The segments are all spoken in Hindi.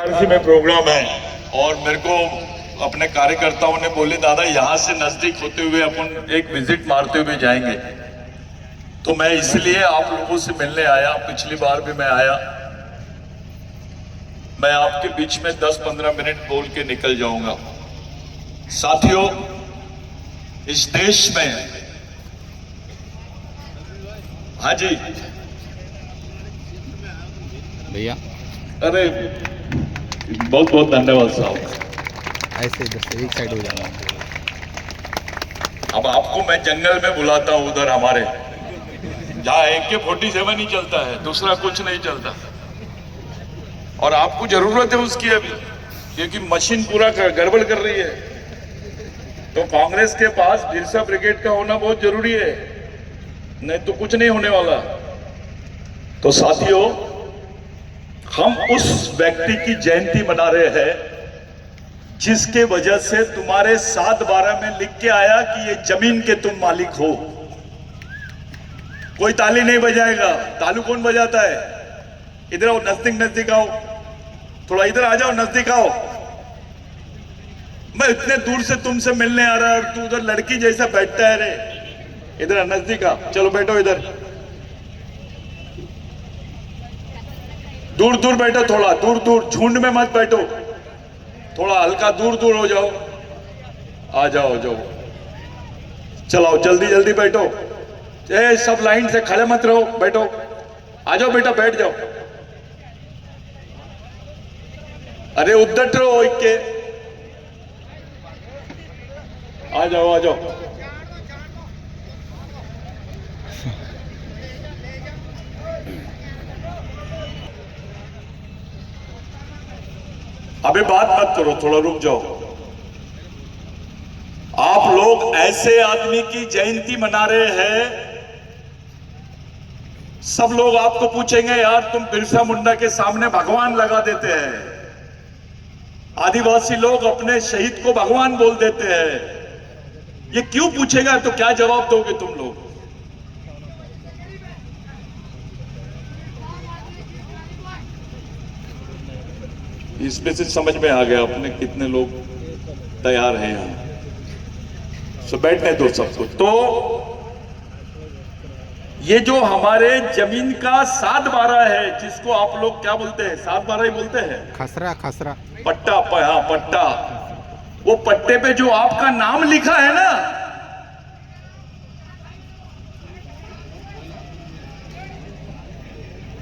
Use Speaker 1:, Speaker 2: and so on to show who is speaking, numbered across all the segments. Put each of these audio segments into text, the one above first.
Speaker 1: वाराणसी में प्रोग्राम है और मेरे को अपने कार्यकर्ताओं ने बोले दादा यहाँ से नजदीक होते हुए अपन एक विजिट मारते हुए जाएंगे, तो मैं इसलिए आप लोगों से मिलने आया। पिछली बार भी मैं आया। मैं आपके बीच में 10-15 मिनट बोल के निकल जाऊंगा। साथियों, इस देश में, हाँ जी
Speaker 2: भैया,
Speaker 1: अरे बहुत बहुत धन्यवाद साहब।
Speaker 2: ऐसे इधर से एक साइड हो जाना।
Speaker 1: अब आपको मैं जंगल में बुलाता हूं, उधर हमारे जहां AK-47 ही चलता है, दूसरा कुछ नहीं चलता। और आपको जरूरत है उसकी अभी, क्योंकि मशीन पूरा गड़बड़ कर रही है। तो कांग्रेस के पास बिरसा ब्रिगेड का होना बहुत जरूरी है, नहीं तो कुछ नहीं होने वाला। तो साथियों, हम उस व्यक्ति की जयंती मना रहे हैं जिसके वजह से तुम्हारे 7/12 में लिख के आया कि ये जमीन के तुम मालिक हो। कोई ताली नहीं बजाएगा। तालू कौन बजाता है? इधर आओ, नजदीक आओ, थोड़ा इधर आ जाओ, नजदीक आओ। मैं इतने दूर से तुमसे मिलने आ रहा और तू उधर लड़की जैसा बैठता है रे। इधर नजदीक आ, चलो बैठो इधर। दूर दूर बैठो, थोड़ा दूर दूर, झुंड में मत बैठो, थोड़ा हल्का दूर दूर हो जाओ। आ जाओ, जाओ, चलाओ, जल्दी जल्दी बैठो। ए, सब लाइन से खड़े मत रहो, बैठो। आ जाओ बेटा, बैठ जाओ। अरे उद्धट रहो के। आ जाओ, आ जाओ। अबे बात मत करो, थोड़ा रुक जाओ। आप लोग ऐसे आदमी की जयंती मना रहे हैं, सब लोग आपको पूछेंगे यार तुम बिरसा मुंडा के सामने भगवान लगा देते हैं। आदिवासी लोग अपने शहीद को भगवान बोल देते हैं। ये क्यों पूछेगा? तो क्या जवाब दोगे तुम लोग? इसमें से समझ में आ गया अपने कितने लोग तैयार हैं यहां। सो बैठने दो सबको। तो ये जो हमारे जमीन का 7/12 है, जिसको आप लोग क्या बोलते हैं? 7/12 ही बोलते हैं।
Speaker 2: खसरा, खसरा,
Speaker 1: पट्टा, हाँ पट्टा। वो पट्टे पे जो आपका नाम लिखा है ना,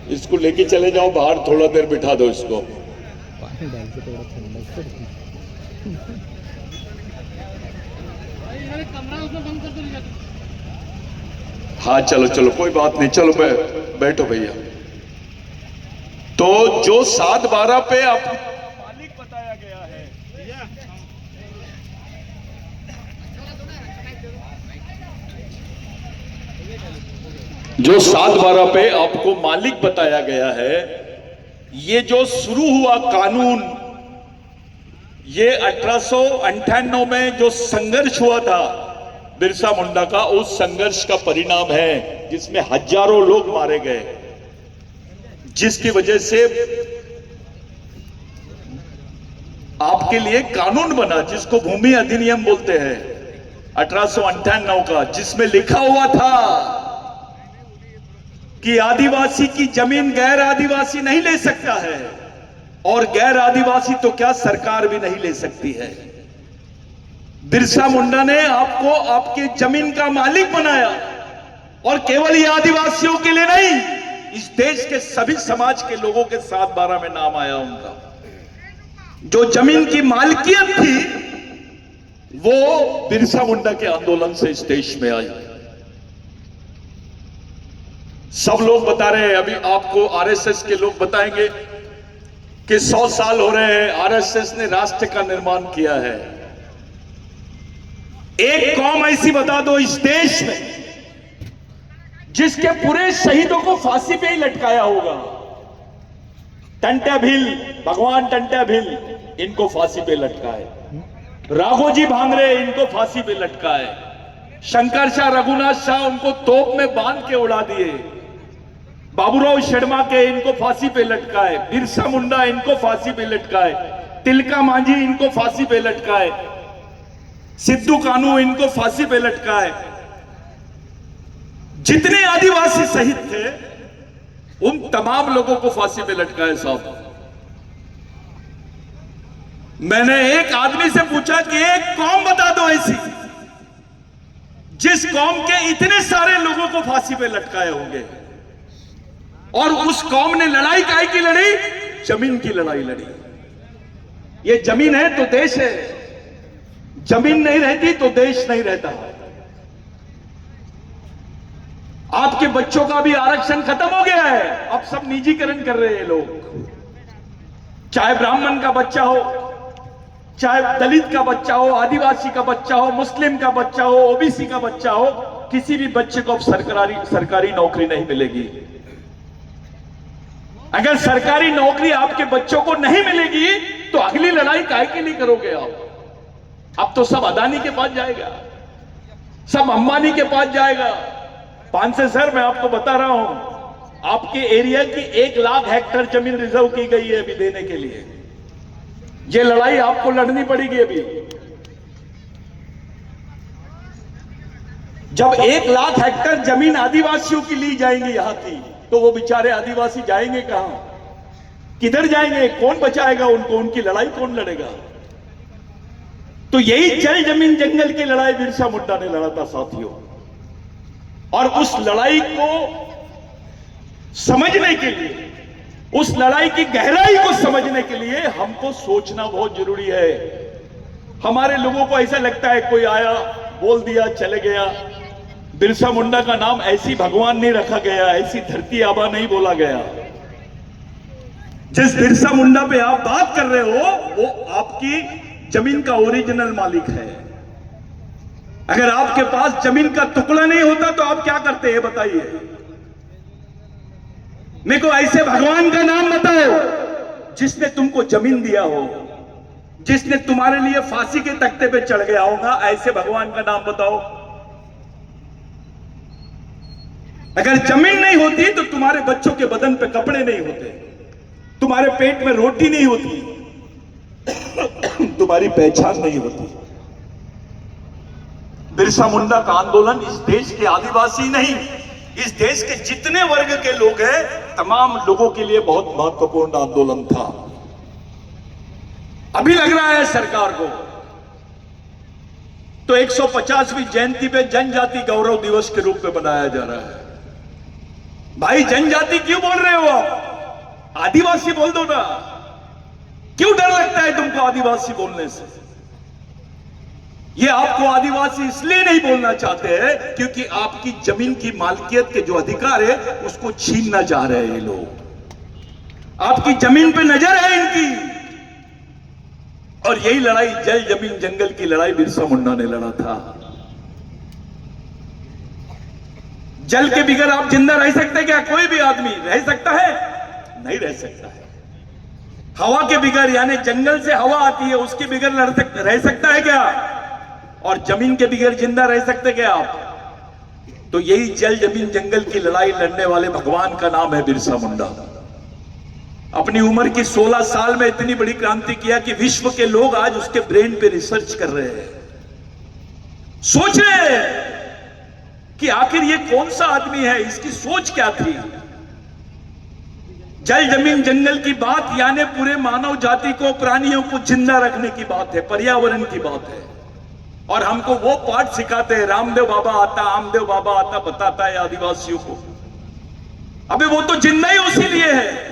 Speaker 1: इसको लेके चले जाओ बाहर, थोड़ा देर बिठा दो इसको।
Speaker 2: पानी डाल के थोड़ा ठंडा कर।
Speaker 1: हाँ चलो चलो, कोई बात नहीं, चलो बैठो भैया। तो जो 7/12 पे आपको मालिक बताया गया है, जो 7/12 पे आपको मालिक बताया गया है, ये जो शुरू हुआ कानून, ये 1898 में जो संघर्ष हुआ था बिरसा मुंडा का, उस संघर्ष का परिणाम है जिसमें हजारों लोग मारे गए, जिसकी वजह से आपके लिए कानून बना जिसको भूमि अधिनियम बोलते हैं 1898 का, जिसमें लिखा हुआ था कि आदिवासी की जमीन गैर आदिवासी नहीं ले सकता है, और गैर आदिवासी तो क्या सरकार भी नहीं ले सकती है। बिरसा मुंडा ने आपको आपके जमीन का मालिक बनाया, और केवल ये आदिवासियों के लिए नहीं, इस देश के सभी समाज के लोगों के 7/12 में नाम आया उनका। जो जमीन की मालिकियत थी वो बिरसा मुंडा के आंदोलन से इस देश में आई। सब लोग बता रहे हैं, अभी आपको RSS के लोग बताएंगे कि 100 साल हो रहे हैं RSS ने राष्ट्र का निर्माण किया है। एक कौम ऐसी बता दो इस देश में जिसके पूरे शहीदों को फांसी पे ही लटकाया होगा। टंट्या भील, भगवान टंट्या भील, इनको फांसी पे लटकाए। राघोजी भांगरे, इनको फांसी पे लटकाए। शंकर शाह, रघुनाथ शाह, उनको तोप में बांध के उड़ा दिए। बाबूराव शर्मा के इनको फांसी पे लटकाए, बिरसा मुंडा इनको फांसी पे लटकाए, तिलका मांझी इनको फांसी पे लटकाए, सिद्धू कानू इनको फांसी पे लटकाए। जितने आदिवासी शहीद थे उन तमाम लोगों को फांसी पे लटकाए साहब। मैंने एक आदमी से पूछा कि एक कौम बता दो ऐसी जिस कौम के इतने सारे लोगों को फांसी पे लटकाए होंगे, और उस कौम ने लड़ाई काहे की लड़ी? जमीन की लड़ाई लड़ी। ये जमीन है तो देश है, जमीन नहीं रहती तो देश नहीं रहता। आपके बच्चों का भी आरक्षण खत्म हो गया है, अब सब निजीकरण कर रहे हैं लोग। चाहे ब्राह्मण का बच्चा हो, चाहे दलित का बच्चा हो, आदिवासी का बच्चा हो, मुस्लिम का बच्चा हो, ओबीसी का बच्चा हो, किसी भी बच्चे को अब सरकारी नौकरी नहीं मिलेगी। अगर सरकारी नौकरी आपके बच्चों को नहीं मिलेगी तो अगली लड़ाई काहे के लिए करोगे आप? अब तो सब अदानी के पास जाएगा, सब अंबानी के पास जाएगा। 500 सर, मैं आपको बता रहा हूं, आपके एरिया की 1 लाख हेक्टेयर जमीन रिजर्व की गई है अभी देने के लिए। ये लड़ाई आपको लड़नी पड़ेगी अभी। जब 1 लाख हेक्टेयर जमीन आदिवासियों की ली जाएंगी यहां की, तो वो बेचारे आदिवासी जाएंगे कहां? किधर जाएंगे? कौन बचाएगा उनको? उनकी लड़ाई कौन लड़ेगा? तो यही जल जमीन जंगल की लड़ाई बिरसा मुंडा ने लड़ा था साथियों। और उस लड़ाई को समझने के लिए, उस लड़ाई की गहराई को समझने के लिए हमको सोचना बहुत जरूरी है। हमारे लोगों को ऐसा लगता है कोई आया, बोल दिया, चले गया। बिरसा मुंडा का नाम ऐसी भगवान नहीं रखा गया, ऐसी धरती आबा नहीं बोला गया। जिस बिरसा मुंडा पे आप बात कर रहे हो वो आपकी जमीन का ओरिजिनल मालिक है। अगर आपके पास जमीन का टुकड़ा नहीं होता तो आप क्या करते हैं बताइए? मेरे को ऐसे भगवान का नाम बताओ जिसने तुमको जमीन दिया हो, जिसने तुम्हारे लिए फांसी के तख्ते पे चढ़ गया होगा, ऐसे भगवान का नाम बताओ। अगर जमीन नहीं होती तो तुम्हारे बच्चों के बदन पे कपड़े नहीं होते, तुम्हारे पेट में रोटी नहीं होती, तुम्हारी पहचान नहीं होती। बिरसा मुंडा का आंदोलन इस देश के आदिवासी नहीं, इस देश के जितने वर्ग के लोग हैं तमाम लोगों के लिए बहुत महत्वपूर्ण आंदोलन था। अभी लग रहा है सरकार को तो 150वीं जयंती पे जनजाति गौरव दिवस के रूप में मनाया जा रहा है। भाई जनजाति क्यों बोल रहे हो आप? आदिवासी बोल दो ना। क्यों डर लगता है तुमको आदिवासी बोलने से? ये आपको आदिवासी इसलिए नहीं बोलना चाहते हैं क्योंकि आपकी जमीन की मालकियत के जो अधिकार है उसको छीनना चाह रहे हैं ये लोग। आपकी जमीन पे नजर है इनकी। और यही लड़ाई जल जमीन जंगल की लड़ाई बिरसा मुंडा ने लड़ा था। जल के बिगर आप जिंदा रह सकते हैं क्या? कोई भी आदमी रह सकता है? नहीं रह सकता है। हवा के बिगर, यानी जंगल से हवा आती है, उसके बिगर रह सकता है क्या? और जमीन के बिगर जिंदा रह सकते क्या आप? तो यही जल जमीन जंगल की लड़ाई लड़ने वाले भगवान का नाम है बिरसा मुंडा। अपनी उम्र की 16 साल में इतनी बड़ी क्रांति किया कि विश्व के लोग आज उसके ब्रेन पे रिसर्च कर रहे हैं, सोच रहे हैं कि आखिर ये कौन सा आदमी है, इसकी सोच क्या थी। जल जमीन जंगल की बात यानी पूरे मानव जाति को, प्राणियों को जिंदा रखने की बात है, पर्यावरण की बात है। और हमको वो पाठ सिखाते हैं, रामदेव बाबा आता, आमदेव बाबा आता, बताता है आदिवासियों को। अबे वो तो जिंदा ही उसी लिए है।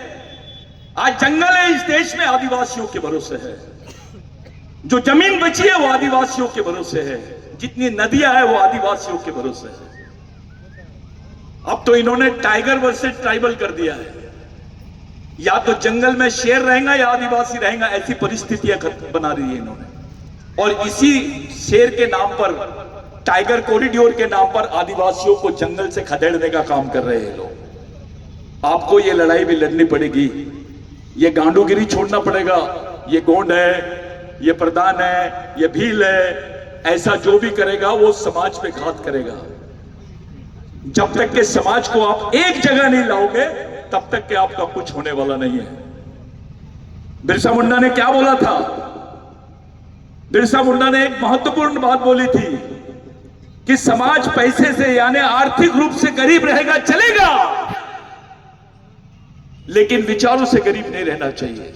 Speaker 1: आज जंगल है इस देश में, आदिवासियों के भरोसे है। जो जमीन बची है वो आदिवासियों के भरोसे है। जितनी नदियां है वो आदिवासियों के भरोसे है। अब तो इन्होंने टाइगर वर्सेस ट्राइबल कर दिया है। या तो जंगल में शेर रहेगा या आदिवासी रहेगा, ऐसी परिस्थितियां बना रही है इन्होंने। और इसी शेर के नाम पर, टाइगर कॉरिडोर के नाम पर आदिवासियों को जंगल से खदेड़ने का काम कर रहे हैं लोग। आपको ये लड़ाई भी लड़नी पड़ेगी। ये गांडूगिरी छोड़ना पड़ेगा। ये गोंड है, ये प्रधान है, ये भील है, ऐसा जो भी करेगा वो समाज पे घात करेगा। जब तक के समाज को आप एक जगह नहीं लाओगे तब तक के आपका कुछ होने वाला नहीं है। बिरसा मुंडा ने क्या बोला था? बिरसा मुंडा ने एक महत्वपूर्ण बात बोली थी कि समाज पैसे से यानी आर्थिक रूप से गरीब रहेगा चलेगा, लेकिन विचारों से गरीब नहीं रहना चाहिए।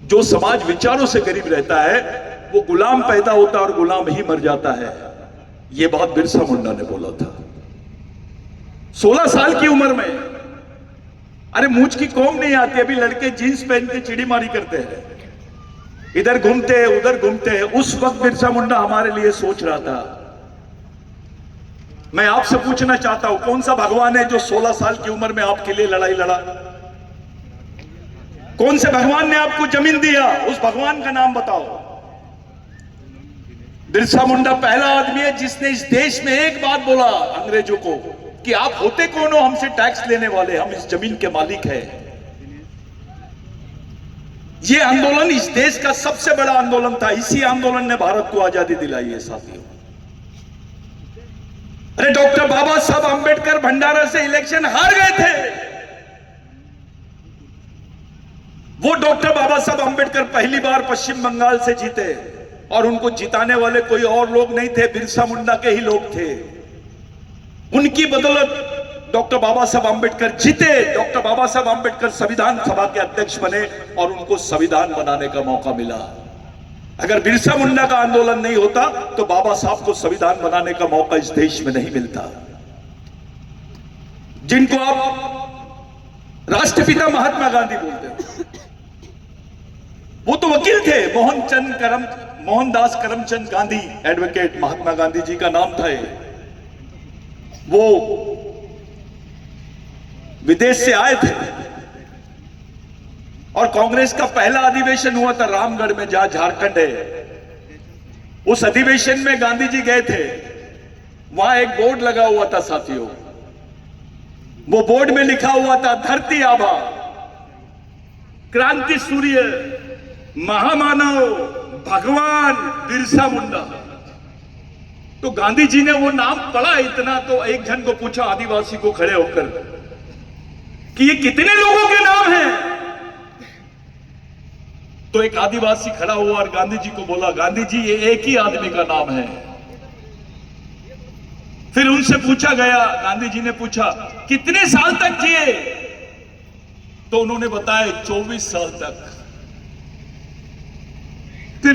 Speaker 1: जो समाज विचारों से गरीब रहता है वो गुलाम पैदा होता है और गुलाम ही मर जाता है। यह बात बिरसा मुंडा ने बोला था 16 साल की उम्र में। अरे मूंछ की कोम नहीं आती, अभी लड़के जींस पहन के चिड़ीमारी करते हैं, इधर घूमते हैं उधर घूमते हैं। उस वक्त बिरसा मुंडा हमारे लिए सोच रहा था। मैं आपसे पूछना चाहता हूं, कौन सा भगवान है जो 16 साल की उम्र में आपके लिए लड़ाई लड़ा? कौन से भगवान ने आपको जमीन दिया? उस भगवान का नाम बताओ। बिरसा मुंडा पहला आदमी है जिसने इस देश में एक बात बोला अंग्रेजों को कि आप होते कौन हो हमसे टैक्स लेने वाले, हम इस जमीन के मालिक हैं। यह आंदोलन इस देश का सबसे बड़ा आंदोलन था। इसी आंदोलन ने भारत को आजादी दिलाई है साथियों। अरे डॉक्टर बाबा साहब अंबेडकर भंडारा से इलेक्शन हार गए थे। वो डॉक्टर बाबा साहब अंबेडकर पहली बार पश्चिम बंगाल से जीते और उनको जिताने वाले कोई और लोग नहीं थे, बिरसा मुंडा के ही लोग थे। उनकी बदौलत डॉक्टर बाबा साहब अंबेडकर जीते। डॉक्टर बाबा साहब अंबेडकर संविधान सभा के अध्यक्ष बने और उनको संविधान बनाने का मौका मिला। अगर बिरसा मुंडा का आंदोलन नहीं होता तो बाबा साहब को संविधान बनाने का मौका इस देश में नहीं मिलता। जिनको आप राष्ट्रपिता महात्मा गांधी बोलते हैं, वो तो वकील थे। मोहनदास करमचंद गांधी, एडवोकेट महात्मा गांधी जी का नाम था। वो विदेश से आए थे और कांग्रेस का पहला अधिवेशन हुआ था रामगढ़ में, जहां झारखंड है। उस अधिवेशन में गांधी जी गए थे। वहां एक बोर्ड लगा हुआ था साथियों। वो बोर्ड में लिखा हुआ था धरती आबा, क्रांति सूर्य, महामानव, भगवान बिरसा मुंडा। तो गांधी जी ने वो नाम पढ़ा इतना, तो एक जन को पूछा आदिवासी को खड़े होकर कि ये कितने लोगों के नाम हैं? तो एक आदिवासी खड़ा हुआ और गांधी जी को बोला, गांधी जी ये एक ही आदमी का नाम है। फिर उनसे पूछा गया, गांधी जी ने पूछा कितने साल तक जिए? तो उन्होंने बताया 24 साल तक। फिर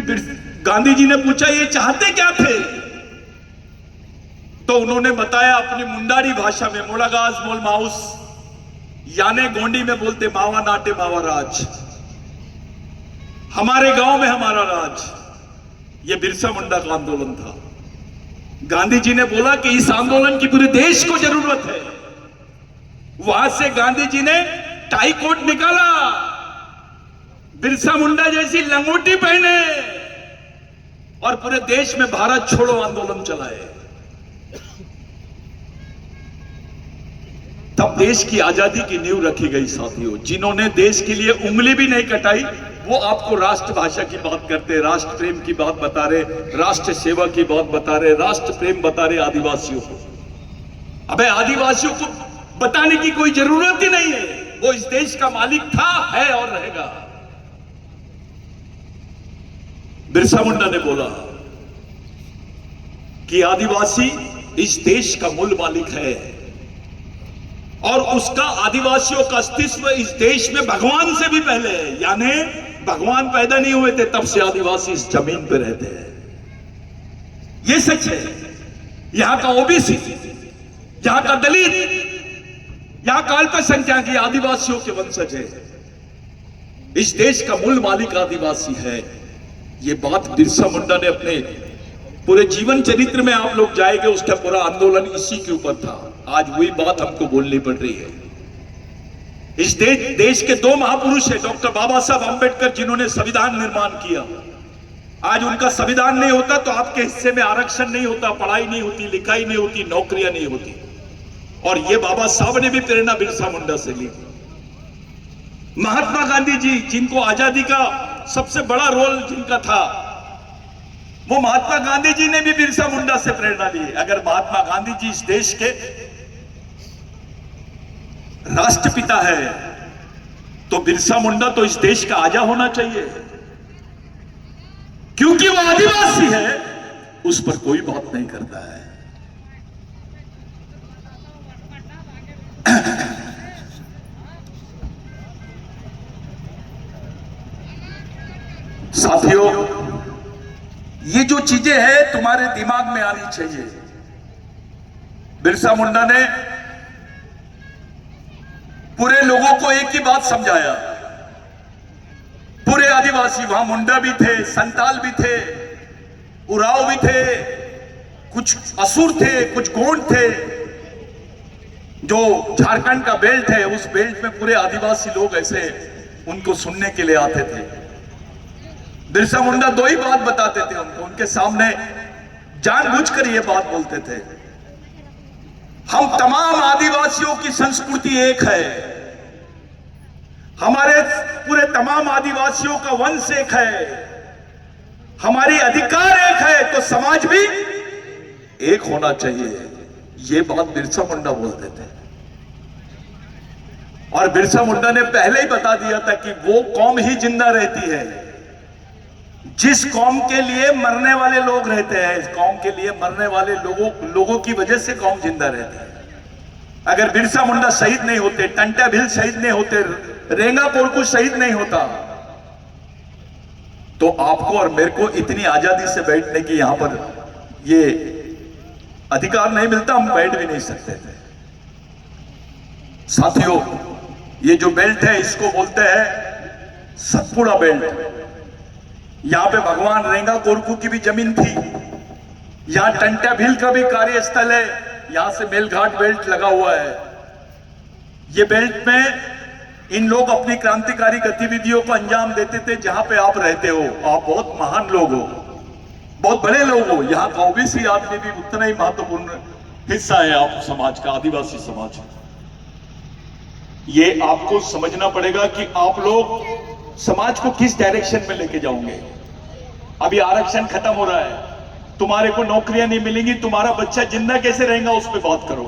Speaker 1: गांधी जी ने पूछा ये चाहते क्या थे? तो उन्होंने बताया अपनी मुंडारी भाषा में, मोड़ागाज मोल माउस, याने गोंडी में बोलते मावा नाटे मावा राज, हमारे गांव में हमारा राज। यह बिरसा मुंडा का आंदोलन था। गांधी जी ने बोला कि इस आंदोलन की पूरे देश को जरूरत है। वहां से गांधी जी ने टाई कोट निकाला, बिरसा मुंडा जैसी लंगोटी पहने और पूरे देश में भारत छोड़ो आंदोलन चलाए। तब देश की आजादी की नींव रखी गई साथियों। जिन्होंने देश के लिए उंगली भी नहीं कटाई वो आपको राष्ट्रभाषा की बात करते, राष्ट्र प्रेम की बात बता रहे, राष्ट्र सेवा की बात बता रहे, राष्ट्र प्रेम बता रहे आदिवासियों को। अबे आदिवासियों को बताने की कोई जरूरत ही नहीं है। वो इस देश का मालिक था, है और रहेगा। बिरसा मुंडा ने बोला कि आदिवासी इस देश का मूल मालिक है और उसका आदिवासियों का अस्तित्व इस देश में भगवान से भी पहले है। यानी भगवान पैदा नहीं हुए थे तब से आदिवासी इस जमीन पे रहते हैं। यह सच है। यहां का ओबीसी, यहां का दलित, यहां का अल्पसंख्यक ये आदिवासियों के वंशज है। इस देश का मूल मालिक आदिवासी है। ये बात बिरसा मुंडा ने अपने पूरे जीवन चरित्र में, आप लोग जाएंगे उसका पूरा आंदोलन इसी के ऊपर था। आज वही बात हमको बोलनी पड़ रही है। इस देश के दो महापुरुष है, डॉक्टर बाबा साहब अंबेडकर जिन्होंने संविधान निर्माण किया। आज उनका संविधान नहीं होता तो आपके हिस्से में आरक्षण नहीं होता, पढ़ाई नहीं होती, लिखाई नहीं होती, नौकरियां नहीं होती। और ये बाबा साहब ने भी प्रेरणा बिरसा मुंडा से ली। महात्मा गांधी जी जिनको आजादी का सबसे बड़ा रोल जिनका था, वो महात्मा गांधी जी ने भी बिरसा मुंडा से प्रेरणा ली। अगर महात्मा गांधी जी इस देश के राष्ट्रपिता है तो बिरसा मुंडा तो इस देश का आजा होना चाहिए, क्योंकि वो आदिवासी है, उस पर कोई बात नहीं करता है। साथियों, ये जो चीजें हैं तुम्हारे दिमाग में आनी चाहिए। बिरसा मुंडा ने पूरे लोगों को एक ही बात समझाया। पूरे आदिवासी, वहां मुंडा भी थे, संताल भी थे, उराव भी थे, कुछ असुर थे, कुछ गोंड थे। जो झारखंड का बेल्ट है, उस बेल्ट में पूरे आदिवासी लोग ऐसे उनको सुनने के लिए आते थे। बिरसा मुंडा दो ही बात बताते थे उनको, उनके सामने जानबूझकर ये बात बोलते थे, हम तमाम आदिवासियों की संस्कृति एक है, हमारे पूरे तमाम आदिवासियों का वंश एक है, हमारी अधिकार एक है, तो समाज भी एक होना चाहिए। ये बात बिरसा मुंडा बोलते थे। और बिरसा मुंडा ने पहले ही बता दिया था कि वो कौम ही जिंदा रहती है जिस कौम के लिए मरने वाले लोग रहते हैं। इस कौम के लिए मरने वाले लोगों की वजह से कौम जिंदा रहती है। अगर बिरसा मुंडा शहीद नहीं होते, टंटा भील शहीद नहीं होते, रेंगा कोरकू शहीद नहीं होता, तो आपको और मेरे को इतनी आजादी से बैठने की यहां पर ये अधिकार नहीं मिलता, हम बैठ भी नहीं सकते थे। साथियों, ये जो बेल्ट है इसको बोलते हैं सतपुड़ा बेल्ट। यहां पे भगवान रेंगा कोरकू की भी जमीन थी, यहां टंटा भील का भी कार्यस्थल है, यहां से मेलघाट बेल्ट लगा हुआ है। ये बेल्ट में इन लोग अपनी क्रांतिकारी गतिविधियों को अंजाम देते थे। जहां पे आप रहते हो, आप बहुत महान लोग हो, बहुत बड़े लोग हो, यहाँ का ओबीसी आदमी भी उतना ही महत्वपूर्ण हिस्सा है आप समाज का, आदिवासी समाज। ये आपको समझना पड़ेगा कि आप लोग समाज को किस डायरेक्शन में लेके जाओगे। अभी आरक्षण खत्म हो रहा है, तुम्हारे को नौकरियां नहीं मिलेंगी, तुम्हारा बच्चा जिंदा कैसे रहेगा उस पर बात करो।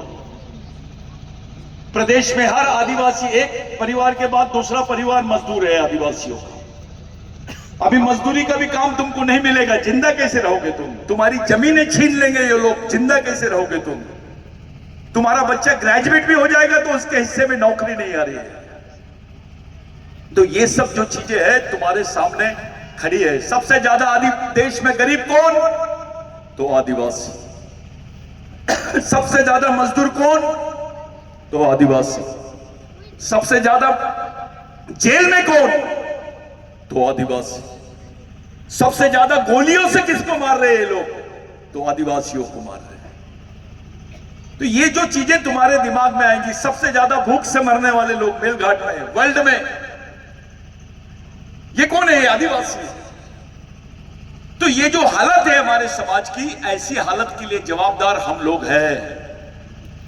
Speaker 1: प्रदेश में हर आदिवासी, एक परिवार के बाद दूसरा परिवार मजदूर है आदिवासियों का। अभी मजदूरी का भी काम तुमको नहीं मिलेगा, जिंदा कैसे रहोगे तुम? तुम्हारी जमीनें छीन लेंगे ये लोग, जिंदा कैसे रहोगे तुम? तुम्हारा बच्चा ग्रेजुएट भी हो जाएगा तो उसके हिस्से में नौकरी नहीं आ रही है। तो ये सब जो चीजें हैं तुम्हारे सामने खड़ी है। सबसे ज्यादा देश में गरीब कौन? तो आदिवासी। सबसे ज्यादा मजदूर कौन? तो आदिवासी। सबसे ज्यादा जेल में कौन? तो आदिवासी। सबसे ज्यादा गोलियों से किसको मार रहे हैं ये लोग? तो आदिवासियों को मार रहे हैं। तो ये जो चीजें तुम्हारे दिमाग में आएंगी, सबसे ज्यादा भूख से मरने वाले लोग मेलघाट में, वर्ल्ड में, ये कौन है? आदिवासी। तो ये जो हालत है हमारे समाज की, ऐसी हालत के लिए जवाबदार हम लोग हैं,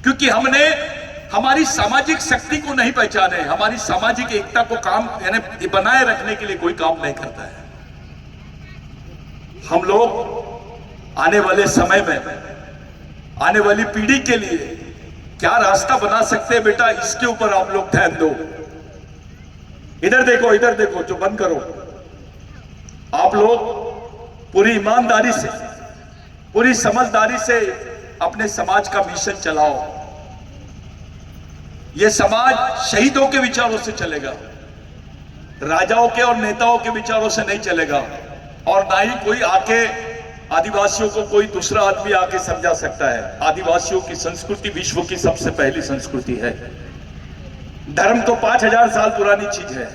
Speaker 1: क्योंकि हमने हमारी सामाजिक शक्ति को नहीं पहचाने, हमारी सामाजिक एकता को काम यानी बनाए रखने के लिए कोई काम नहीं करता है। हम लोग आने वाले समय में, आने वाली पीढ़ी के लिए क्या रास्ता बना सकते हैं बेटा, इसके ऊपर आप लोग ध्यान दो। इधर देखो, इधर देखो, जो बंद करो। आप लोग पूरी ईमानदारी से, पूरी समझदारी से अपने समाज का मिशन चलाओ। यह समाज शहीदों के विचारों से चलेगा, राजाओं के और नेताओं के विचारों से नहीं चलेगा, और ना ही कोई आके आदिवासियों को कोई दूसरा आदमी आके समझा सकता है। आदिवासियों की संस्कृति विश्व की सबसे पहली संस्कृति है। धर्म तो 5000 साल पुरानी चीज है,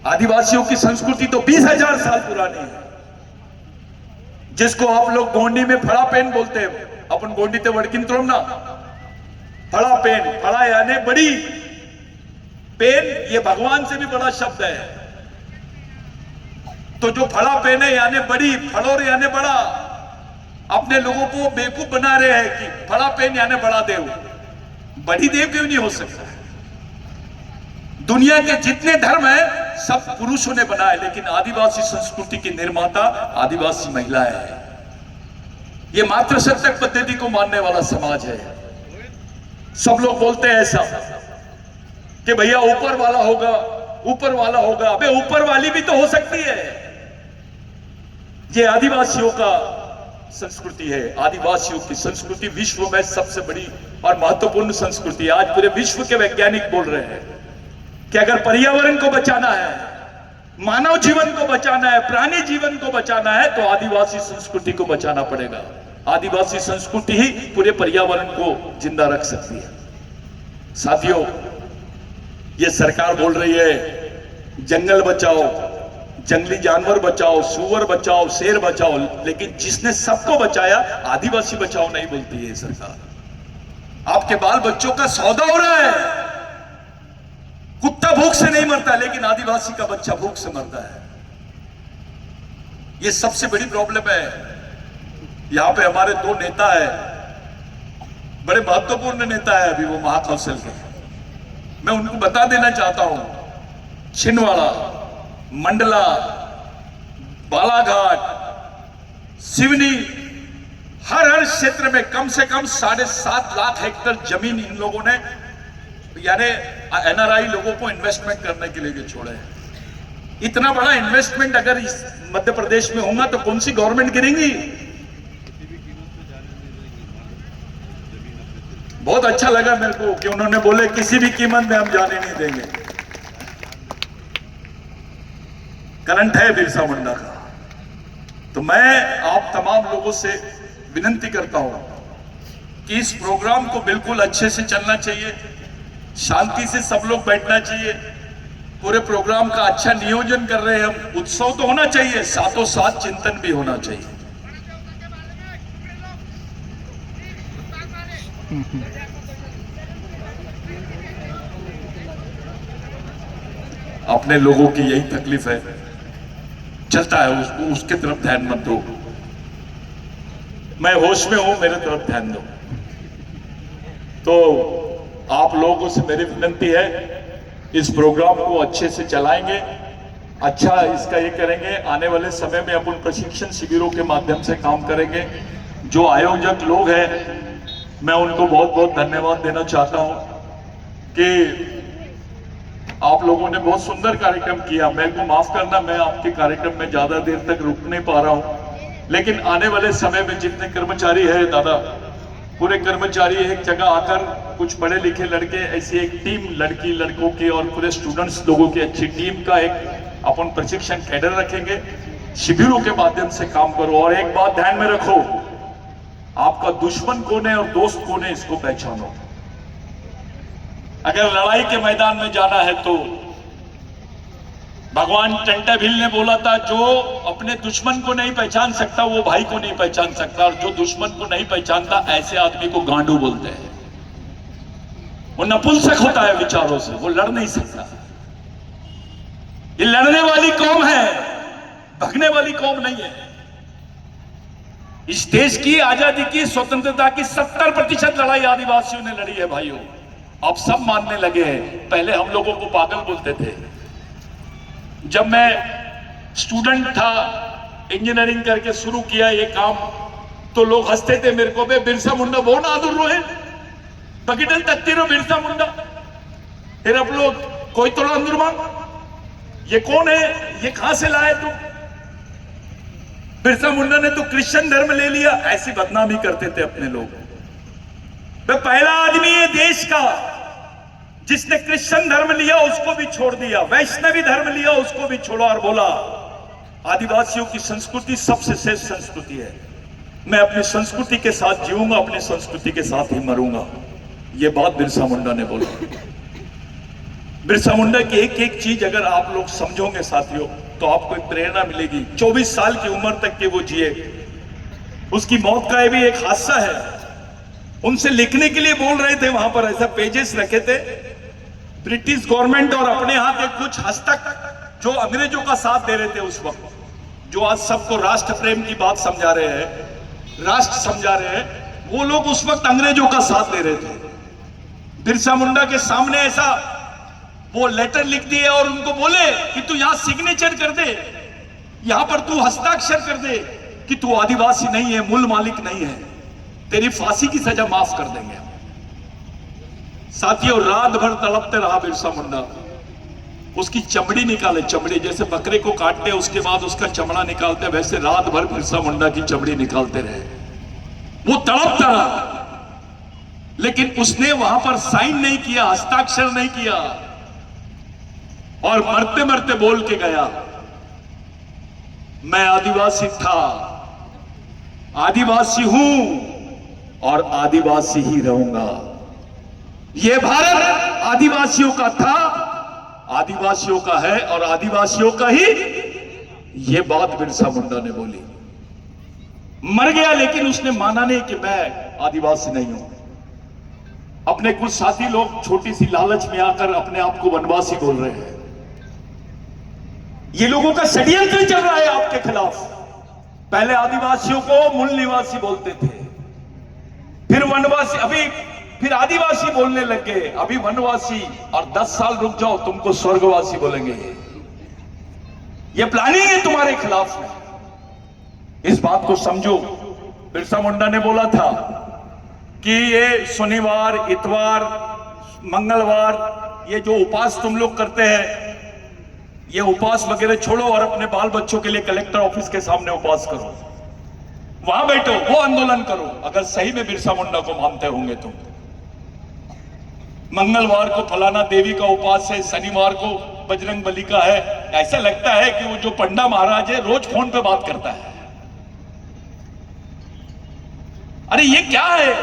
Speaker 1: आदिवासियों की संस्कृति तो 20,000 साल पुरानी है। जिसको आप लोग गोंडी में फड़ा पेन बोलते हैं, अपन गोंडी ते वड़किन त्रोम ना, फड़ा पेन, फड़ा यानी बड़ी, पेन ये भगवान से भी बड़ा शब्द है। तो जो फड़ा पेन है यानी बड़ी, फड़ोर यानी बड़ा। अपने लोगों को बेवकूफ बना रहे हैं कि फड़ा पेन यानी बड़ा देव। बड़ी देव क्यों नहीं हो सकता? दुनिया के जितने धर्म हैं सब पुरुषों ने बनाया, लेकिन आदिवासी संस्कृति की निर्माता आदिवासी महिलाएं हैं। ये मातृसत्तक पद्धति को मानने वाला समाज है। सब लोग बोलते हैं ऐसा कि भैया ऊपर वाला होगा, ऊपर वाला होगा। अबे ऊपर वाली भी तो हो सकती है। ये आदिवासियों का संस्कृति है। आदिवासियों की संस्कृति विश्व में सबसे बड़ी और महत्वपूर्ण संस्कृति है। आज पूरे विश्व के वैज्ञानिक बोल रहे हैं कि अगर पर्यावरण को बचाना है, मानव जीवन को बचाना है, प्राणी जीवन को बचाना है, तो आदिवासी संस्कृति को बचाना पड़ेगा। आदिवासी संस्कृति ही पूरे पर्यावरण को जिंदा रख सकती है। साथियों, ये सरकार बोल रही है जंगल बचाओ, जंगली जानवर बचाओ, सुअर बचाओ, शेर बचाओ, लेकिन जिसने सबको बचाया आदिवासी बचाओ नहीं बोलती है सरकार। आपके बाल बच्चों का सौदा हो रहा है। कुत्ता भूख से नहीं मरता, लेकिन आदिवासी का बच्चा भूख से मरता है। यह सबसे बड़ी प्रॉब्लम है। यहां पे हमारे दो नेता है, बड़े महत्वपूर्ण नेता है अभी वो महाकौशल के। मैं उनको बता देना चाहता हूं, छिंदवाड़ा, मंडला, बालाघाट, सिवनी, हर क्षेत्र में कम से कम 7.5 लाख हेक्टेयर जमीन इन लोगों ने यानी एनआरआई लोगों को इन्वेस्टमेंट करने के लिए छोड़े हैं। इतना बड़ा इन्वेस्टमेंट अगर इस मध्य प्रदेश में होगा तो कौन सी गवर्नमेंट गिरेंगी? बहुत अच्छा लगा मेरे को कि उन्होंने बोले किसी भी कीमत में हम जाने नहीं देंगे। करंट है बिरसा मुंडा का। तो मैं आप तमाम लोगों से विनती करता हूं कि इस प्रोग्राम को बिल्कुल अच्छे से चलना चाहिए, शांति से सब लोग बैठना चाहिए। पूरे प्रोग्राम का अच्छा नियोजन कर रहे हैं हम। उत्सव तो होना चाहिए, साथों साथ चिंतन भी होना चाहिए। अपने लोगों की यही तकलीफ है, चलता है, उसके तरफ ध्यान मत दो। मैं होश में हूं, मेरे तरफ ध्यान दो। तो आप लोगों से मेरी विनती है, इस प्रोग्राम को अच्छे से चलाएंगे, अच्छा इसका ये करेंगे। आने वाले समय में अपन प्रशिक्षण शिविरों के माध्यम से काम करेंगे। जो आयोजक लोग हैं, मैं उनको बहुत बहुत धन्यवाद देना चाहता हूं कि आप लोगों ने बहुत सुंदर कार्यक्रम किया। मेरे को माफ करना, मैं आपके कार्यक्रम में ज्यादा देर तक रुक नहीं पा रहा हूं, लेकिन आने वाले समय में जितने कर्मचारी है दादा, पूरे कर्मचारी एक जगह आकर, कुछ पढ़े लिखे लड़के, ऐसी एक टीम लड़की लड़कों की और पूरे स्टूडेंट्स लोगों की अच्छी टीम का एक अपन प्रशिक्षण कैडर रखेंगे। शिविरों के माध्यम से काम करो। और एक बात ध्यान में रखो, आपका दुश्मन कौन है और दोस्त कौन है, इसको पहचानो। अगर लड़ाई के मैदान में जाना है तो भगवान टंटा भील ने बोला था, जो अपने दुश्मन को नहीं पहचान सकता वो भाई को नहीं पहचान सकता, और जो दुश्मन को नहीं पहचानता ऐसे आदमी को गांडू बोलते हैं। वो नपुंसक होता है विचारों से, वो लड़ नहीं सकता। ये लड़ने वाली कौम है, भगने वाली कौम नहीं है। इस देश की आजादी की, स्वतंत्रता की 70% लड़ाई आदिवासियों ने लड़ी है भाइयों। अब सब मानने लगे हैं। पहले हम लोगों को पागल बोलते थे। जब मैं स्टूडेंट था, इंजीनियरिंग करके शुरू किया ये काम, तो लोग हंसते थे मेरे को, बे बिरसा मुंडा बहुत आदुर रो है, बकीटल तकती रो बिरसा मुंडा। फिर अब लोग कोई तो अंदुरमा, ये कौन है, ये कहां से लाए तुम? बिरसा मुंडा ने तो क्रिश्चियन धर्म ले लिया, ऐसी बदनामी करते थे अपने लोग। वह पहला आदमी है देश का जिसने क्रिश्चियन धर्म लिया, उसको भी छोड़ दिया, वैष्णवी धर्म लिया, उसको भी छोड़ा, और बोला आदिवासियों की संस्कृति सबसे श्रेष्ठ संस्कृति है। मैं अपनी संस्कृति के साथ जीऊंगा, अपनी संस्कृति के साथ ही मरूंगा। यह बात बिरसा मुंडा ने बोला। बिरसा मुंडा की एक एक चीज अगर आप लोग समझोगे साथियों, तो आपको एक प्रेरणा मिलेगी। 24 साल की उम्र तक के वो जिए। उसकी मौत का भी एक हादसा है। उनसे लिखने के लिए बोल रहे थे, वहां पर ऐसा पेजेस रखे थे, ब्रिटिश गवर्नमेंट और अपने यहां के कुछ हस्तक जो अंग्रेजों का साथ दे रहे थे उस वक्त, जो आज सबको राष्ट्र प्रेम की बात समझा रहे हैं, राष्ट्र समझा रहे हैं, वो लोग उस वक्त अंग्रेजों का साथ दे रहे थे। बिरसा मुंडा के सामने ऐसा वो लेटर लिख दिए और उनको बोले कि तू यहां सिग्नेचर कर दे, यहां पर तू हस्ताक्षर कर दे कि तू आदिवासी नहीं है, मूल मालिक नहीं है, तेरी फांसी की सजा माफ कर देंगे। साथियों, रात भर तड़पते रहा बिरसा मुंडा। उसकी चमड़ी निकाले, चमड़ी जैसे बकरे को काटते उसके बाद उसका चमड़ा निकालते, वैसे रात भर बिरसा मुंडा की चमड़ी निकालते रहे। वो तड़पता रहा, लेकिन उसने वहां पर साइन नहीं किया, हस्ताक्षर नहीं किया, और मरते मरते बोल के गया, मैं आदिवासी था, आदिवासी हूं और आदिवासी ही रहूंगा। यह भारत आदिवासियों का था, आदिवासियों का है और आदिवासियों का ही। यह बात बिरसा मुंडा ने बोली। मर गया, लेकिन उसने माना नहीं कि मैं आदिवासी नहीं हूं। अपने कुछ साथी लोग छोटी सी लालच में आकर अपने आप को वनवासी बोल रहे हैं। ये लोगों का षड्यंत्र चल रहा है आपके खिलाफ। पहले आदिवासियों को मूल निवासी बोलते थे, फिर वनवासी, अभी फिर आदिवासी बोलने लग गए, अभी वनवासी, और 10 साल रुक जाओ तुमको स्वर्गवासी बोलेंगे। ये प्लानिंग है तुम्हारे खिलाफ में। इस बात को समझो। बिरसा मुंडा ने बोला था कि ये शनिवार, इतवार, मंगलवार, ये जो उपवास तुम लोग करते हैं, ये उपवास वगैरह छोड़ो और अपने बाल बच्चों के लिए कलेक्टर ऑफिस के सामने उपवास करो, वहां बैठो, वो आंदोलन करो, अगर सही में बिरसा मुंडा को मानते होंगे तुम। मंगलवार को फलाना देवी का उपवास है, शनिवार को बजरंग बली का है। ऐसा लगता है कि वो जो पंडा महाराज है रोज फोन पे बात करता है। अरे ये क्या है,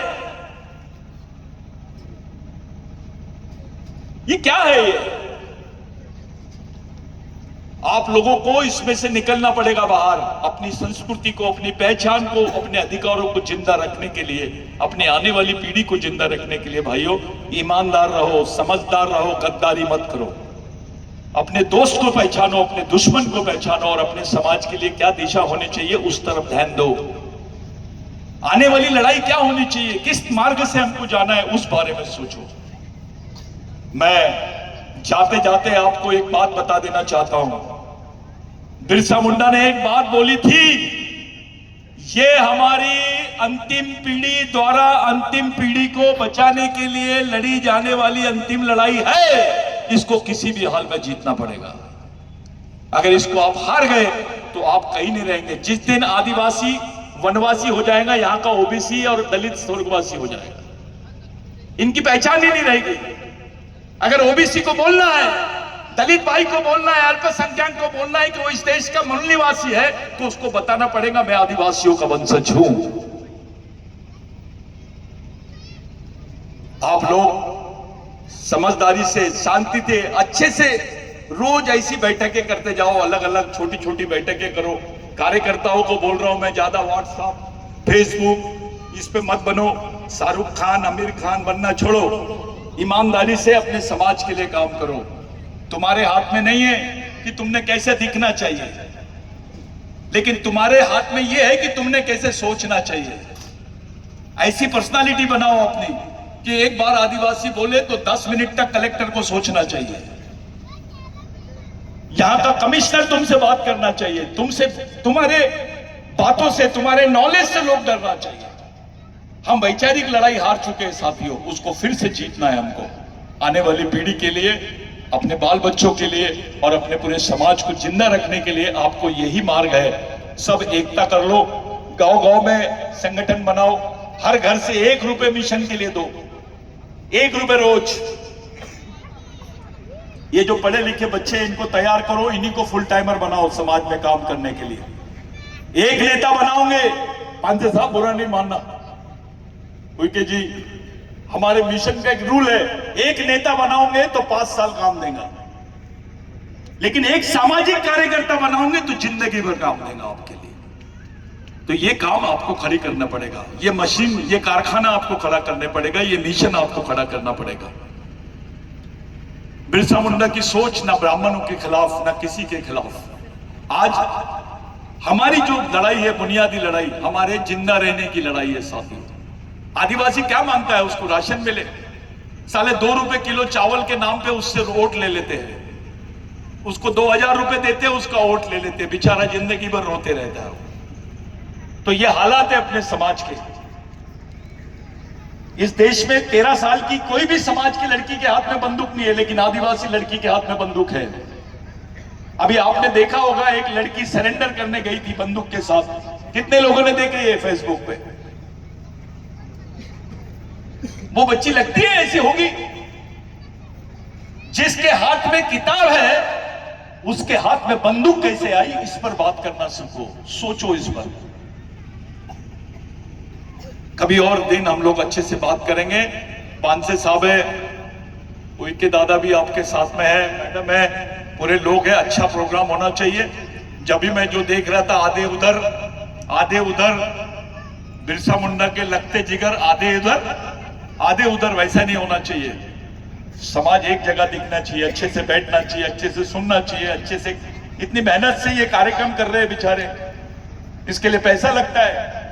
Speaker 1: ये क्या है ये? आप लोगों को इसमें से निकलना पड़ेगा बाहर, अपनी संस्कृति को, अपनी पहचान को, अपने अधिकारों को जिंदा रखने के लिए, अपने आने वाली पीढ़ी को जिंदा रखने के लिए। भाइयों, ईमानदार रहो, समझदार रहो, गद्दारी मत करो। अपने दोस्त को पहचानो, अपने दुश्मन को पहचानो, और अपने समाज के लिए क्या दिशा होनी चाहिए उस तरफ ध्यान दो। आने वाली लड़ाई क्या होनी चाहिए, किस मार्ग से हमको जाना है, उस बारे में सोचो। मैं जाते जाते आपको एक बात बता देना चाहता हूं। बिरसा मुंडा ने एक बात बोली थी, ये हमारी अंतिम पीढ़ी द्वारा अंतिम पीढ़ी को बचाने के लिए लड़ी जाने वाली अंतिम लड़ाई है। इसको किसी भी हाल में जीतना पड़ेगा। अगर इसको आप हार गए तो आप कहीं नहीं रहेंगे। जिस दिन आदिवासी वनवासी हो जाएगा, यहां का ओबीसी और दलित स्वर्गवासी हो जाएगा, इनकी पहचान ही नहीं रहेगी। अगर ओबीसी को बोलना है, दलित भाई को बोलना है, अल्पसंख्यक को बोलना है कि वो इस देश का मूल निवासी है, तो उसको बताना पड़ेगा मैं आदिवासियों का वंशज हूं। आप लोग समझदारी से, शांति से, अच्छे से रोज ऐसी बैठकें करते जाओ, अलग अलग छोटी छोटी बैठकें करो। कार्यकर्ताओं को बोल रहा हूं मैं, ज्यादा व्हाट्सएप, फेसबुक इस पे मत बनो। शाहरुख खान, आमिर खान बनना छोड़ो। ईमानदारी से अपने समाज के लिए काम करो। तुम्हारे हाथ में नहीं है कि तुमने कैसे दिखना चाहिए, लेकिन तुम्हारे हाथ में यह है कि तुमने कैसे सोचना चाहिए। ऐसी पर्सनालिटी बनाओ अपनी कि एक बार आदिवासी बोले तो 10 मिनट तक कलेक्टर को सोचना चाहिए, यहां का कमिश्नर तुमसे बात करना चाहिए, तुमसे, तुम्हारे बातों से, तुम्हारे नॉलेज से लोग डरना चाहिए। हम वैचारिक लड़ाई हार चुके हैं साथियों, उसको फिर से जीतना है हमको। आने वाली पीढ़ी के लिए, अपने बाल बच्चों के लिए और अपने पूरे समाज को जिंदा रखने के लिए आपको यही मार्ग है। सब एकता कर लो, गांव गांव में संगठन बनाओ, हर घर से 1 रुपए मिशन के लिए दो, 1 रुपए रोज। ये जो पढ़े लिखे बच्चे, इनको तैयार करो, इन्हीं को फुल टाइमर बनाओ समाज में काम करने के लिए। एक नेता बनाओगे, पांचे साहब बुरा नहीं मानना, उइके जी, हमारे मिशन का एक रूल है, एक नेता बनाओगे तो 5 साल काम देगा, लेकिन एक सामाजिक कार्यकर्ता बनाओगे तो जिंदगी भर काम देगा आपके लिए। तो ये काम आपको खड़ी करना पड़ेगा, ये मशीन, ये कारखाना आपको खड़ा करने पड़ेगा, ये मिशन आपको खड़ा करना पड़ेगा। बिरसा मुंडा की सोच ना ब्राह्मणों के खिलाफ, ना किसी के खिलाफ। आज हमारी जो लड़ाई है, बुनियादी लड़ाई, हमारे जिंदा रहने की लड़ाई है साथियों। आदिवासी क्या मांगता है? उसको राशन मिले, साले 2 रुपए किलो चावल के नाम पे उससे वोट ले लेते हैं, उसको 2000 रुपए देते हैं, उसका वोट ले लेते हैं, बेचारा जिंदगी भर रोते रहता है। तो ये हालात है अपने समाज के। इस देश में 13 साल की कोई भी समाज की लड़की के हाथ में बंदूक नहीं है, लेकिन आदिवासी लड़की के हाथ में बंदूक है। अभी आपने देखा होगा एक लड़की सरेंडर करने गई थी बंदूक के साथ, कितने लोगों ने देखी है फेसबुक पे? वो बच्ची लगती है ऐसी होगी? जिसके हाथ में किताब है उसके हाथ में बंदूक कैसे आई? इस पर बात करना सीखो, सोचो इस पर। कभी और दिन हम लोग अच्छे से बात करेंगे। पांसे साहब है, उनके दादा भी आपके साथ में है, मैडम है, पूरे लोग हैं। अच्छा प्रोग्राम होना चाहिए। जब भी मैं जो देख रहा था, आधे उधर बिरसा मुंडा के लगते जिगर, आधे उधर, वैसा नहीं होना चाहिए। समाज एक जगह दिखना चाहिए, अच्छे से बैठना चाहिए, अच्छे से सुनना चाहिए, अच्छे से। इतनी मेहनत से ये कार्यक्रम कर रहे हैं बेचारे, इसके लिए पैसा लगता है,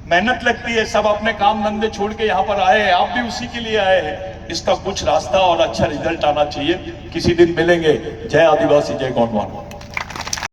Speaker 1: मेहनत लगती है। सब अपने काम धंधे छोड़ के यहाँ पर आए हैं, आप भी उसी के लिए आए हैं। इसका कुछ रास्ता और अच्छा रिजल्ट आना चाहिए। किसी दिन मिलेंगे। जय आदिवासी, जय गोंडवाना।